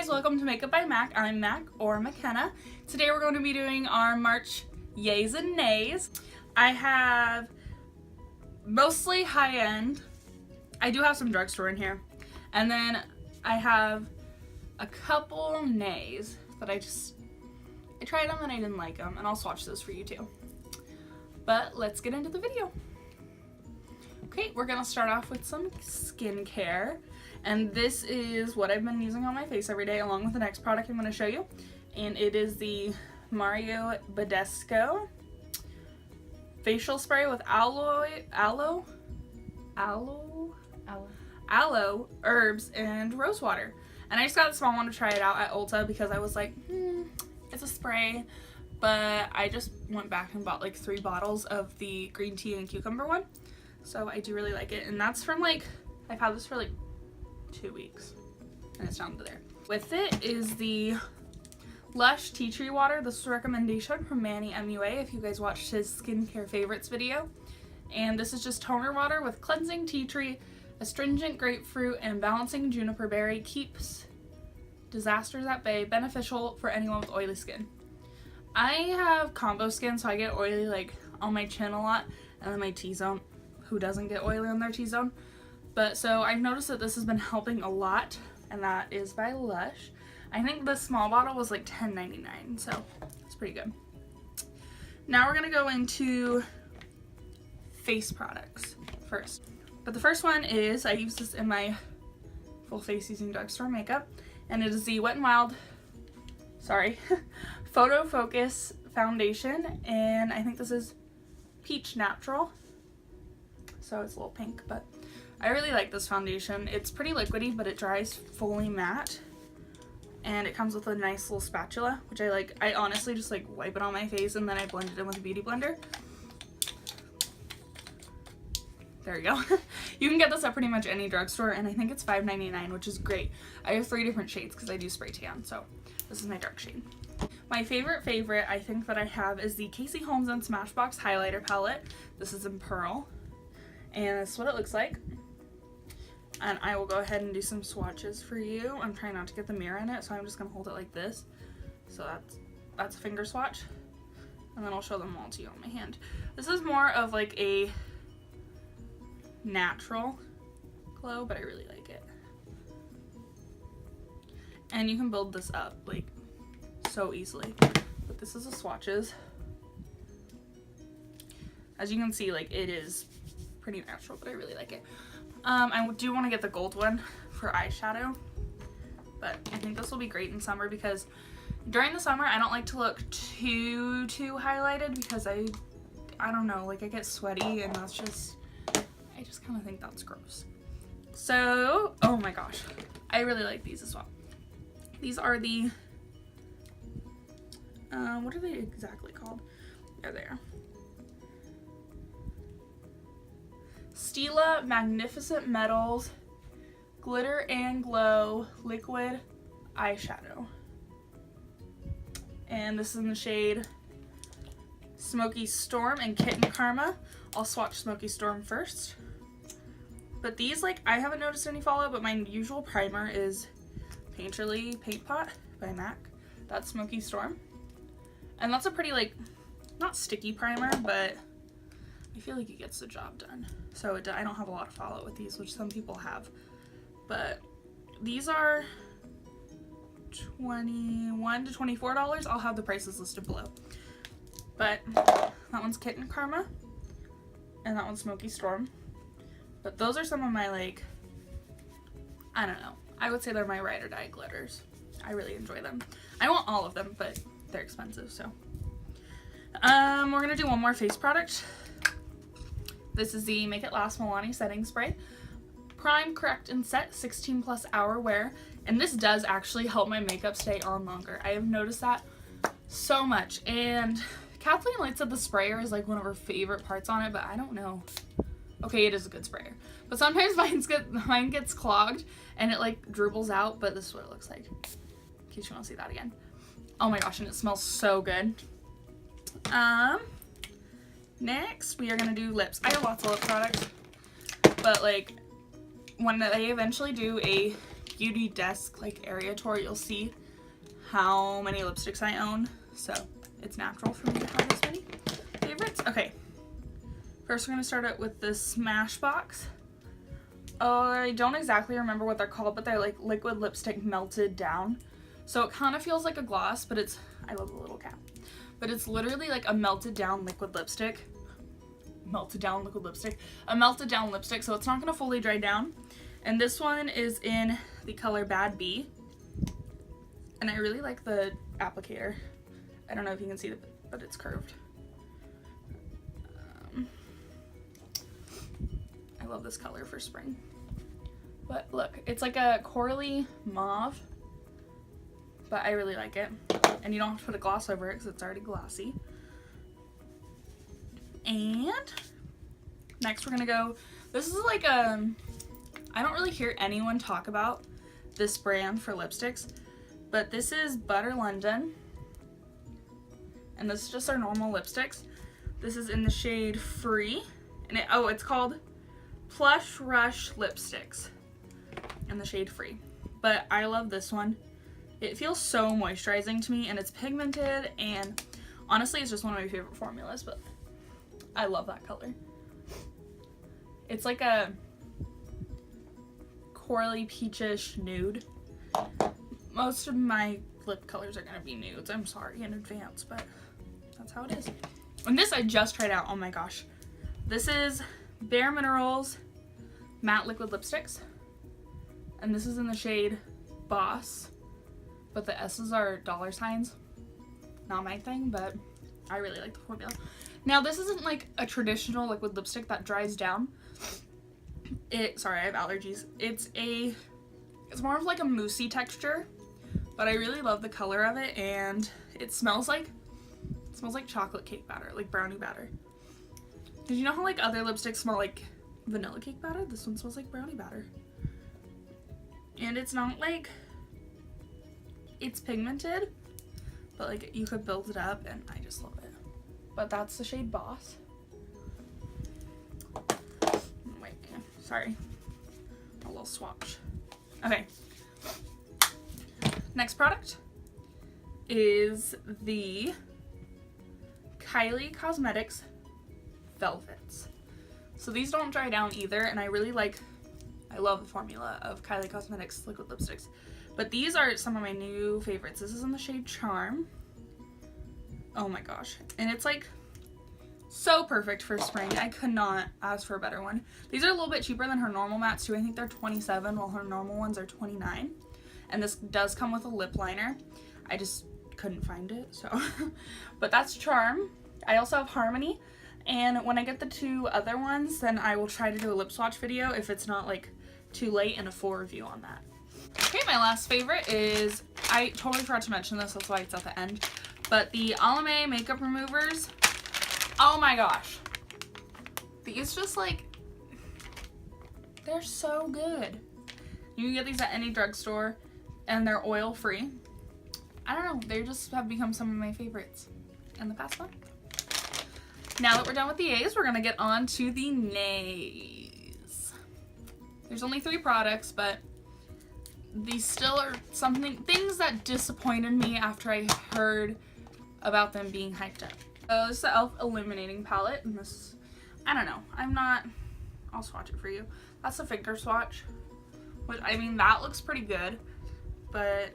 guys, welcome to Makeup by Mac. I'm Mac, or McKenna. Today we're going to be doing our March yays and nays. I have mostly high-end. I do have some drugstore in here. And then I have a couple nays that I tried them and I didn't like them, and I'll swatch those for you too. But let's get into the video. Okay, we're gonna start off with some skincare. And this is what I've been using on my face every day, along with the next product I'm going to show you. And it is the Mario Badescu facial spray with aloe, herbs, and rose water. And I just got the small one to try it out at Ulta because I was like, it's a spray. But I just went back and bought like 3 bottles of the green tea and cucumber one. So I do really like it. And that's from like, I've had this for like 2 weeks, and it's down to there. With it is the Lush Tea Tree Water. This is a recommendation from Manny MUA if you guys watched his skincare favorites video. And this is just toner water with cleansing tea tree, astringent grapefruit, and balancing juniper berry. Keeps disasters at bay, beneficial for anyone with oily skin. I have combo skin, so I get oily like on my chin a lot, and then my T-zone. Who doesn't get oily on their T-zone? But so I've noticed that this has been helping a lot, and that is by Lush. I think the small bottle was like $10.99, so it's pretty good. Now we're gonna go into face products first. But the first one is, I use this in my full face using drugstore makeup, and it is the Wet n Wild, Photo Focus Foundation, and I think this is Peach Natural. So it's a little pink, but I really like this foundation. It's pretty liquidy, but it dries fully matte. And it comes with a nice little spatula, which I like. I honestly just like wipe it on my face and then I blend it in with a beauty blender. There we go. You can get this at pretty much any drugstore, and I think it's $5.99, which is great. I have 3 different shades because I do spray tan, so this is my dark shade. My favorite I think that I have is the Casey Holmes and Smashbox Highlighter Palette. This is in Pearl, and this is what it looks like. And I will go ahead and do some swatches for you. I'm trying not to get the mirror in it, so I'm just gonna hold it like this. So that's a finger swatch. And then I'll show them all to you on my hand. This is more of like a natural glow, but I really like it. And you can build this up like so easily. But this is the swatches. As you can see, like it is pretty natural, but I really like it. I do want to get the gold one for eyeshadow, but I think this will be great in summer because during the summer I don't like to look too highlighted because I don't know, like I get sweaty, and that's just, I just kind of think that's gross. So, oh my gosh, I really like these as well. These are the, what are they exactly called? There they are. Stila Magnificent Metals Glitter and Glow Liquid Eyeshadow. And this is in the shade Smoky Storm and Kitten Karma. I'll swatch Smoky Storm first. But these, like, I haven't noticed any fallout, but my usual primer is Painterly Paint Pot by MAC. That's Smoky Storm. And that's a pretty, like, not sticky primer, but I feel like it gets the job done. So I don't have a lot of fallout with these, which some people have. But these are $21 to $24. I'll have the prices listed below. But that one's Kitten Karma, and that one's Smoky Storm. But those are some of my, like, I don't know. I would say they're my ride or die glitters. I really enjoy them. I want all of them, but they're expensive, so. We're gonna do one more face product. This is the Make It Last Milani Setting Spray. Prime, Correct, and Set 16+ hour wear. And this does actually help my makeup stay on longer. I have noticed that so much. And Kathleen Light said the sprayer is like one of her favorite parts on it, but I don't know. Okay, it is a good sprayer. But sometimes mine gets clogged and it like dribbles out, but this is what it looks like. In case you want to see that again. Oh my gosh, and it smells so good. Next, we are going to do lips. I have lots of lip products, but like when they eventually do a beauty desk like area tour, you'll see how many lipsticks I own. So it's natural for me to have this many favorites. Okay, first we're going to start out with the Smashbox. Oh, I don't exactly remember what they're called, but they're like liquid lipstick melted down. So it kind of feels like a gloss, but it's, I love the little cap, but it's literally like a melted down liquid lipstick. A melted down lipstick, so it's not going to fully dry down. And this one is in the color Bad Bee. And I really like the applicator. I don't know if you can see it, but it's curved. I love this color for spring. But look, it's like a corally mauve, but I really like it. And you don't have to put a gloss over it because it's already glossy. And next we're gonna go, this is like I don't really hear anyone talk about this brand for lipsticks, but this is Butter London. And this is just our normal lipsticks. This is in the shade Free. And it's called Plush Rush Lipsticks in the shade Free. But I love this one. It feels so moisturizing to me, and it's pigmented, and honestly it's just one of my favorite formulas, but I love that color. It's like a corally peachish nude. Most of my lip colors are gonna be nudes. I'm sorry in advance, but that's how it is. And this I just tried out. Oh my gosh. This is Bare Minerals Matte Liquid Lipsticks. And this is in the shade Boss. But the S's are dollar signs. Not my thing, but I really like the formula. Now this isn't like a traditional liquid lipstick that dries down. Sorry, I have allergies. It's more of like a moussey texture, but I really love the color of it, and it smells like chocolate cake batter, like brownie batter. Did you know how like other lipsticks smell like vanilla cake batter? This one smells like brownie batter. And it's not like, it's pigmented, but like you could build it up, and I just love it. But that's the shade Boss. Wait, sorry. A little swatch. Okay. Next product is the Kylie Cosmetics Velvets. So these don't dry down either, and I love the formula of Kylie Cosmetics liquid lipsticks. But these are some of my new favorites. This is in the shade Charm. Oh my gosh. And it's like so perfect for spring. I could not ask for a better one. These are a little bit cheaper than her normal mattes too. I think they're $27 while her normal ones are $29. And this does come with a lip liner. I just couldn't find it, so. But that's Charm. I also have Harmony. And when I get the two other ones, then I will try to do a lip swatch video if it's not like too late, and a full review on that. Okay, my last favorite is, I totally forgot to mention this, that's why it's at the end, but the Alame makeup removers. Oh my gosh. These just like, they're so good. You can get these at any drugstore, and they're oil free. I don't know, they just have become some of my favorites in the past month. Now that we're done with the A's, we're gonna get on to the nays. There's only 3 products, but these still are things that disappointed me after I heard about them being hyped up. So this is the e.l.f. Illuminating Palette, and this, I don't know, I'll swatch it for you. That's a finger swatch, which, I mean, that looks pretty good, but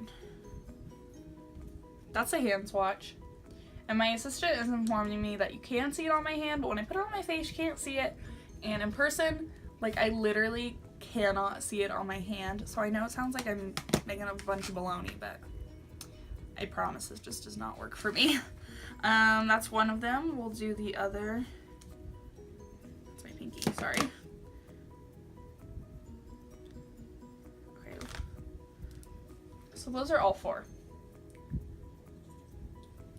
that's a hand swatch. And my assistant is informing me that you can see it on my hand, but when I put it on my face, you can't see it. And in person, like, I literally cannot see it on my hand. So I know it sounds like I'm making a bunch of baloney, but I promise this just does not work for me. That's one of them. We'll do the other. That's my pinky, sorry. Okay. So those are all 4.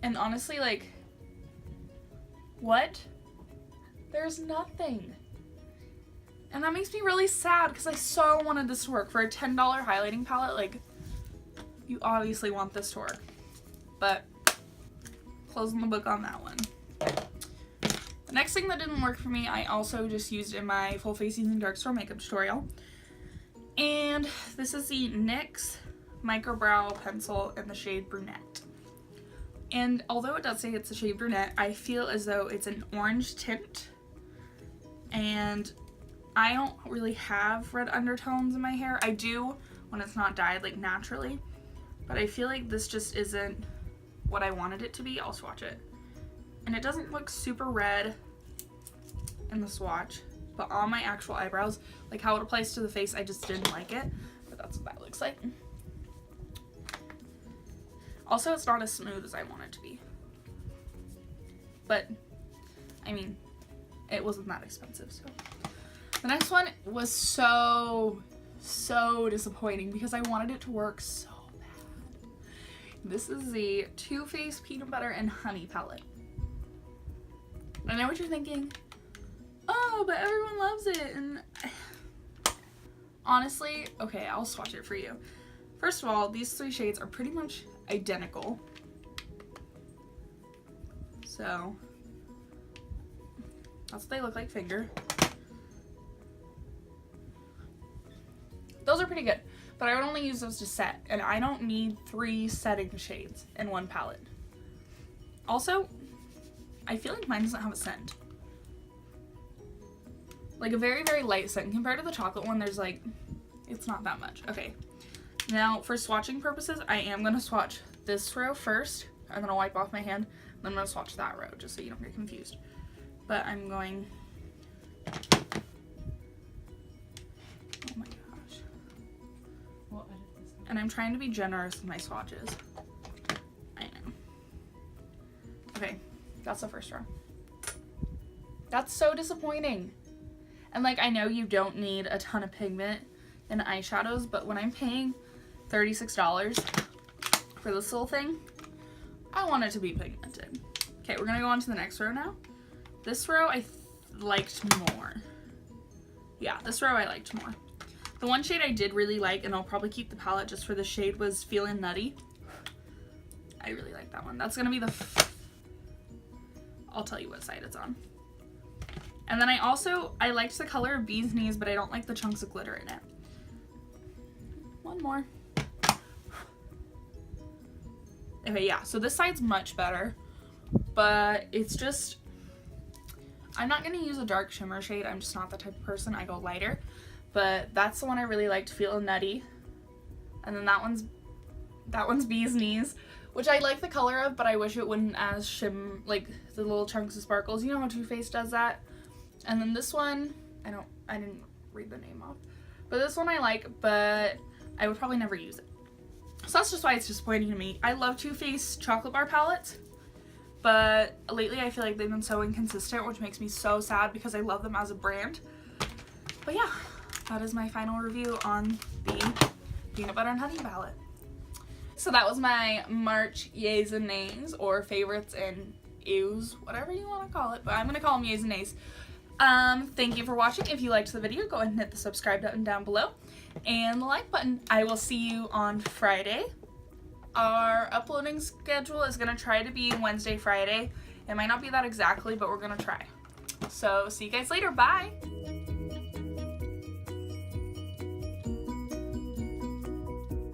And honestly, like, what? There's nothing. And that makes me really sad because I so wanted this to work. For a $10 highlighting palette, like, you obviously want this to work. But, closing the book on that one. The next thing that didn't work for me, I also just used in my full face using drugstore makeup tutorial. And this is the NYX Micro Brow Pencil in the shade Brunette. And although it does say it's a shade Brunette, I feel as though it's an orange tint. And I don't really have red undertones in my hair. I do when it's not dyed, like naturally. But I feel like this just isn't what I wanted it to be. I'll swatch it. And it doesn't look super red in the swatch. But on my actual eyebrows, like how it applies to the face, I just didn't like it. But that's what that looks like. Also, it's not as smooth as I want it to be. But, I mean, it wasn't that expensive, so. The next one was so disappointing because I wanted it to work so bad. This is the Too Faced Peanut Butter and Honey palette. I know what you're thinking. Oh, but everyone loves it. And honestly, okay, I'll swatch it for you. First of all, these three shades are pretty much identical. So that's what they look like finger. Those are pretty good, but I would only use those to set, and I don't need 3 setting shades in one palette. Also, I feel like mine doesn't have a scent. Like a very, very light scent. Compared to the chocolate one, there's like, it's not that much. Okay, now for swatching purposes, I am going to swatch this row first. I'm going to wipe off my hand, then I'm going to swatch that row, just so you don't get confused. But I'm going, oh my gosh. And I'm trying to be generous with my swatches. I know. Okay, that's the first row. That's so disappointing. And like, I know you don't need a ton of pigment in eyeshadows, but when I'm paying $36 for this little thing, I want it to be pigmented. Okay, we're gonna go on to the next row now. This row I liked more. Yeah, this row I liked more. The one shade I did really like, and I'll probably keep the palette just for the shade, was Feelin' Nutty. I really like that one. That's gonna be the, I'll tell you what side it's on. And then I liked the color of Bee's Knees, but I don't like the chunks of glitter in it. One more. Okay, yeah, so this side's much better, but it's just, I'm not gonna use a dark shimmer shade. I'm just not the type of person. I go lighter, but that's the one I really liked, Feelin' Nutty. And then that one's Bee's Knees, which I like the color of, but I wish it wouldn't as like the little chunks of sparkles. You know how Too Faced does that? And then this one, I didn't read the name off, but this one I like, but I would probably never use it. So that's just why it's disappointing to me. I love Too Faced chocolate bar palettes, but lately I feel like they've been so inconsistent, which makes me so sad because I love them as a brand. But yeah, that is my final review on the Peanut Butter and Honey palette. So that was my March yays and nays, or favorites and ews, whatever you want to call it, but I'm going to call them yays and nays. Thank you for watching. If you liked the video, go ahead and hit the subscribe button down below and the like button. I will see you on Friday. Our uploading schedule is going to try to be Wednesday, Friday. It might not be that exactly, but we're going to try. So see you guys later. Bye!